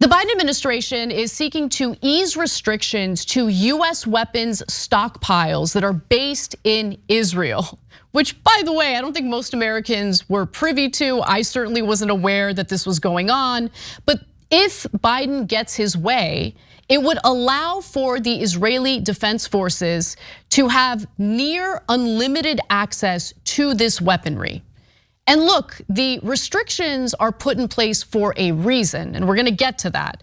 The Biden administration is seeking to ease restrictions to US weapons stockpiles that are based in Israel, which, by the way, I don't think most Americans were privy to. I certainly wasn't aware that this was going on. But if Biden gets his way, it would allow for the Israeli Defense Forces to have near unlimited access to this weaponry. And look, the restrictions are put in place for a reason, and we're gonna get to that.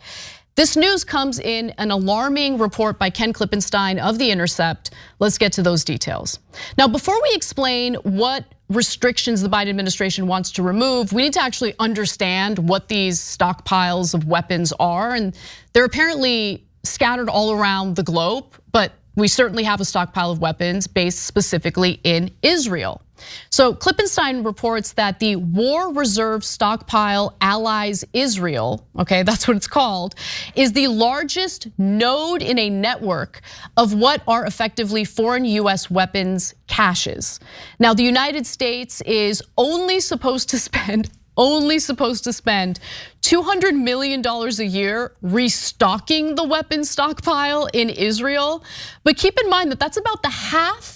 This news comes in an alarming report by Ken Klippenstein of The Intercept. Let's get to those details. Now, before we explain what restrictions the Biden administration wants to remove, we need to actually understand what these stockpiles of weapons are. And they're apparently scattered all around the globe, but we certainly have a stockpile of weapons based specifically in Israel. So Klippenstein reports that the War Reserve Stockpile Allies Israel, okay, that's what it's called, is the largest node in a network of what are effectively foreign US weapons caches. Now, the United States is only supposed to spend $200 million a year restocking the weapons stockpile in Israel. But keep in mind that that's about half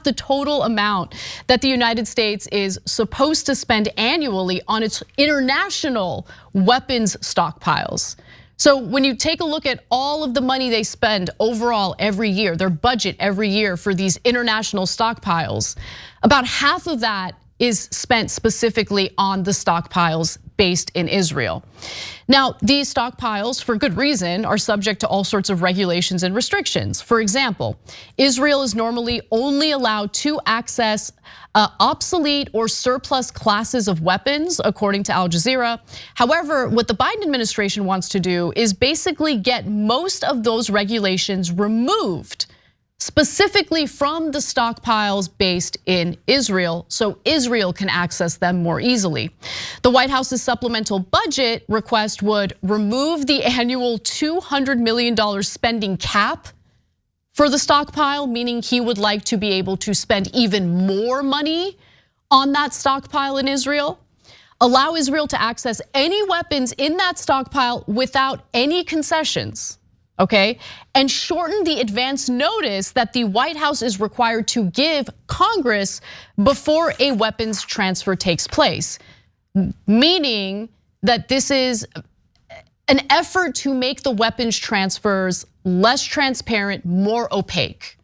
the total amount that the United States is supposed to spend annually on its international weapons stockpiles. So when you take a look at all of the money they spend overall every year, their budget every year for these international stockpiles, about half of that is spent specifically on the stockpiles based in Israel. Now, these stockpiles, for good reason, are subject to all sorts of regulations and restrictions. For example, Israel is normally only allowed to access obsolete or surplus classes of weapons, according to Al Jazeera. However, what the Biden administration wants to do is basically get most of those regulations removed, specifically from the stockpiles based in Israel, so Israel can access them more easily. The White House's supplemental budget request would remove the annual $200 million spending cap for the stockpile, meaning he would like to be able to spend even more money on that stockpile in Israel. Allow Israel to access any weapons in that stockpile without any concessions. Okay, and shorten the advance notice that the White House is required to give Congress before a weapons transfer takes place. Meaning that this is an effort to make the weapons transfers less transparent, more opaque.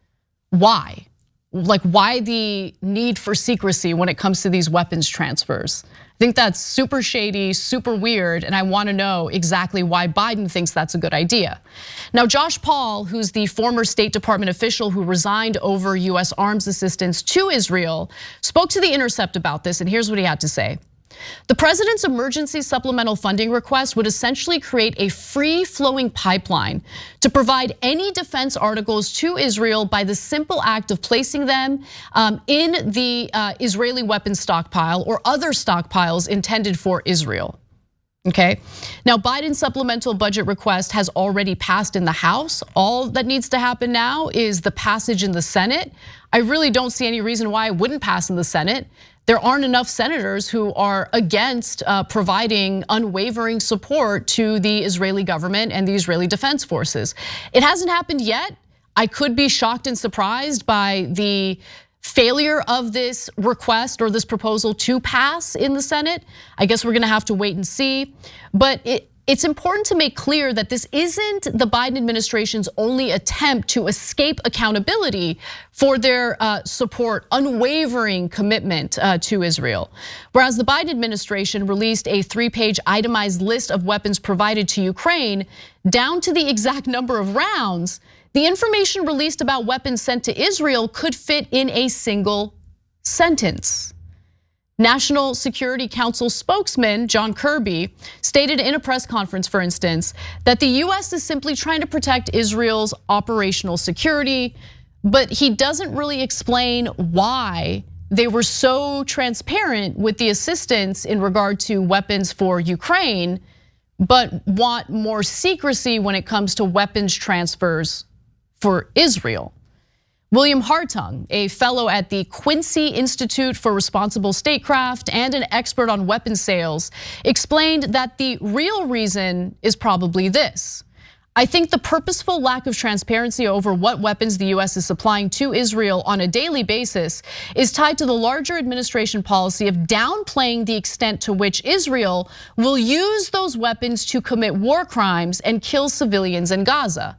Why? Like, why the need for secrecy when it comes to these weapons transfers? I think that's super shady, super weird, and I wanna know exactly why Biden thinks that's a good idea. Now, Josh Paul, who's the former State Department official who resigned over US arms assistance to Israel, spoke to The Intercept about this, and here's what he had to say. The president's emergency supplemental funding request would essentially create a free-flowing pipeline to provide any defense articles to Israel by the simple act of placing them in the Israeli weapons stockpile or other stockpiles intended for Israel. Okay, now Biden's supplemental budget request has already passed in the House. All that needs to happen now is the passage in the Senate. I really don't see any reason why it wouldn't pass in the Senate. There aren't enough senators who are against providing unwavering support to the Israeli government and the Israeli Defense Forces. It hasn't happened yet. I could be shocked and surprised by the failure of this request or this proposal to pass in the Senate. I guess we're gonna have to wait and see. But it's important to make clear that this isn't the Biden administration's only attempt to escape accountability for their support, unwavering commitment to Israel. Whereas the Biden administration released a 3-page itemized list of weapons provided to Ukraine, down to the exact number of rounds, the information released about weapons sent to Israel could fit in a single sentence. National Security Council spokesman John Kirby stated in a press conference, for instance, that the US is simply trying to protect Israel's operational security, but he doesn't really explain why they were so transparent with the assistance in regard to weapons for Ukraine, but want more secrecy when it comes to weapons transfers for Israel. William Hartung, a fellow at the Quincy Institute for Responsible Statecraft and an expert on weapons sales, explained that the real reason is probably this. I think the purposeful lack of transparency over what weapons the US is supplying to Israel on a daily basis is tied to the larger administration policy of downplaying the extent to which Israel will use those weapons to commit war crimes and kill civilians in Gaza.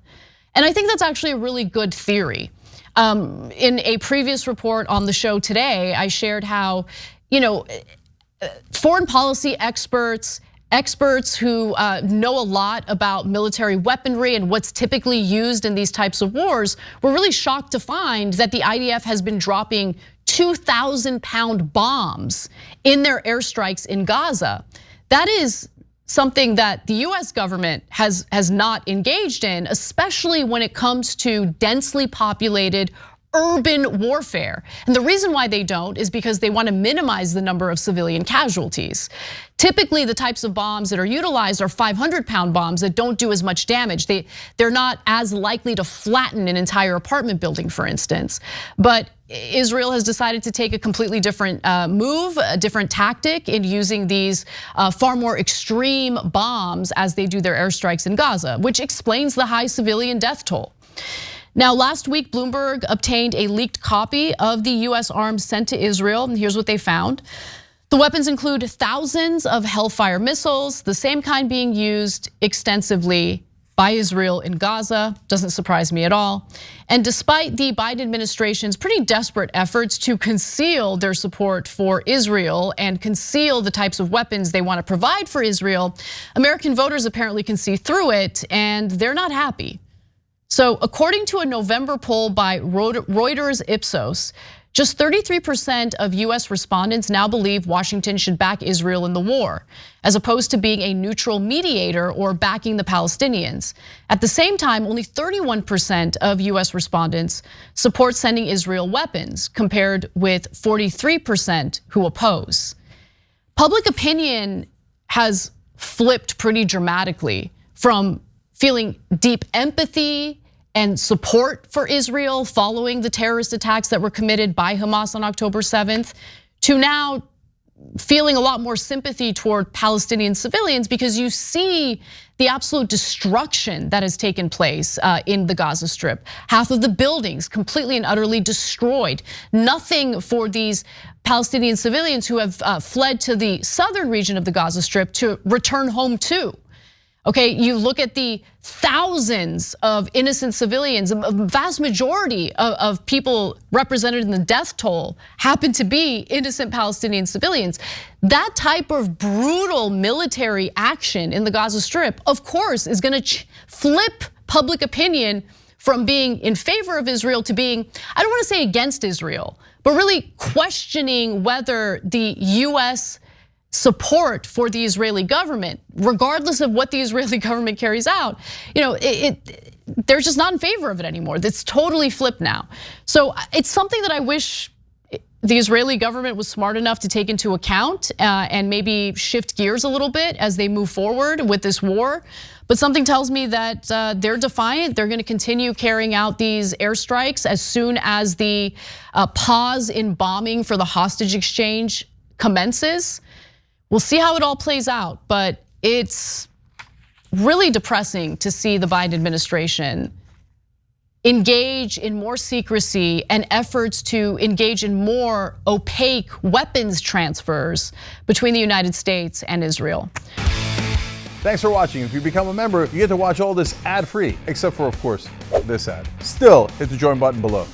And I think that's actually a really good theory. In a previous report on the show today, I shared how, foreign policy experts who know a lot about military weaponry and what's typically used in these types of wars were really shocked to find that the IDF has been dropping 2,000-pound bombs in their airstrikes in Gaza. That is something that the US government has not engaged in, especially when it comes to densely populated urban warfare. And the reason why they don't is because they want to minimize the number of civilian casualties. Typically, the types of bombs that are utilized are 500-pound bombs that don't do as much damage. They're not as likely to flatten an entire apartment building, for instance. But Israel has decided to take a completely different move, a different tactic in using these far more extreme bombs as they do their airstrikes in Gaza, which explains the high civilian death toll. Now, last week, Bloomberg obtained a leaked copy of the US arms sent to Israel, and here's what they found. The weapons include thousands of Hellfire missiles, the same kind being used extensively by Israel in Gaza. Doesn't surprise me at all. And despite the Biden administration's pretty desperate efforts to conceal their support for Israel and conceal the types of weapons they want to provide for Israel, American voters apparently can see through it, and they're not happy. So according to a November poll by Reuters Ipsos, just 33% of US respondents now believe Washington should back Israel in the war, as opposed to being a neutral mediator or backing the Palestinians. At the same time, only 31% of US respondents support sending Israel weapons, compared with 43% who oppose. Public opinion has flipped pretty dramatically from feeling deep empathy and support for Israel following the terrorist attacks that were committed by Hamas on October 7th, to now feeling a lot more sympathy toward Palestinian civilians because you see the absolute destruction that has taken place in the Gaza Strip. Half of the buildings completely and utterly destroyed. Nothing for these Palestinian civilians who have fled to the southern region of the Gaza Strip to return home to. Okay, you look at the thousands of innocent civilians, a vast majority of people represented in the death toll happen to be innocent Palestinian civilians. That type of brutal military action in the Gaza Strip, of course, is gonna flip public opinion from being in favor of Israel to being, I don't wanna say against Israel, but really questioning whether the US support for the Israeli government, regardless of what the Israeli government carries out, they're just not in favor of it anymore. That's totally flipped now. So it's something that I wish the Israeli government was smart enough to take into account and maybe shift gears a little bit as they move forward with this war. But something tells me that they're defiant. They're going to continue carrying out these airstrikes as soon as the pause in bombing for the hostage exchange commences. We'll see how it all plays out, but it's really depressing to see the Biden administration engage in more secrecy and efforts to engage in more opaque weapons transfers between the United States and Israel. Thanks for watching. If you become a member, you get to watch all this ad-free, except for, of course, this ad. Still, hit the join button below.